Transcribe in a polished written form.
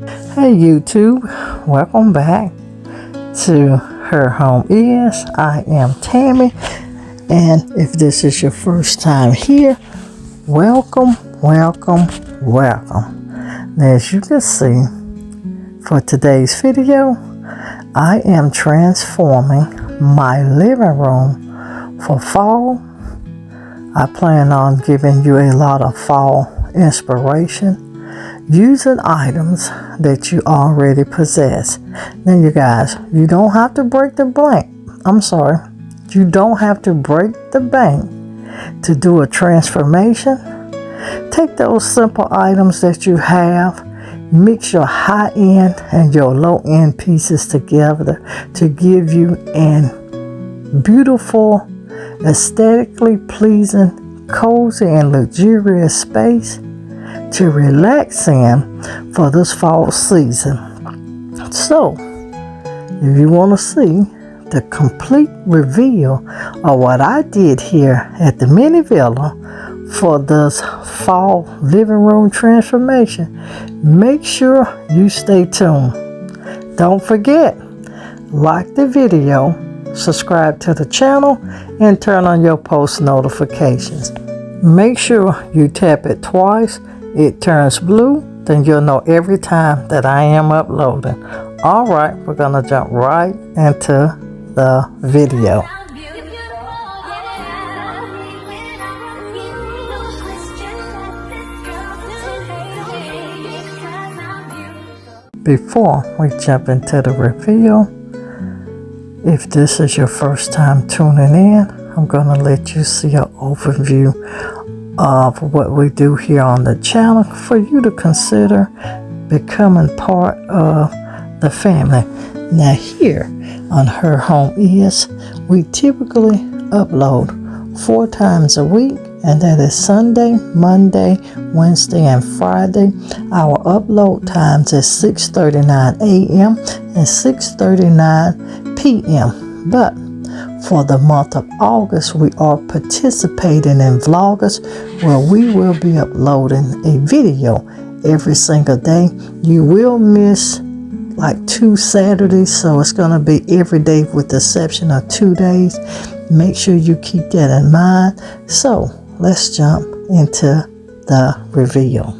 Hey YouTube, welcome back to Her Home Is. I am Tammy, and if this is your first time here, welcome. Now, as you can see, for today's video, I am transforming my living room for fall. I plan on giving you a lot of fall inspiration using items that you already possess. Now you guys, you don't have to break the bank. You don't have to break the bank to do a transformation. Take those simple items that you have, mix your high-end and your low-end pieces together to give you an beautiful, aesthetically pleasing, cozy and luxurious space to relax in for this fall season. So, if you want to see the complete reveal of what I did here at the mini villa for this fall living room transformation, make sure you stay tuned. Don't forget, like the video, subscribe to the channel, and turn on your post notifications. Make sure you tap it twice. It turns blue, then you'll know every time that I am uploading. Alright, we're gonna jump right into the video. Before we jump into the reveal, if this is your first time tuning in, I'm gonna let you see an overview of what we do here on the channel for you to consider becoming part of the family. Now here on Her Home Is, we typically upload 4 times a week, and that is Sunday, Monday, Wednesday, and Friday. Our upload times is 6:39 a.m. and 6:39 p.m. But for the month of August, we are participating in Vloggers, where we will be uploading a video every single day. You will miss like 2 Saturdays, so it's going to be every day with the exception of 2 days. Make sure you keep that in mind. So let's jump into the reveal.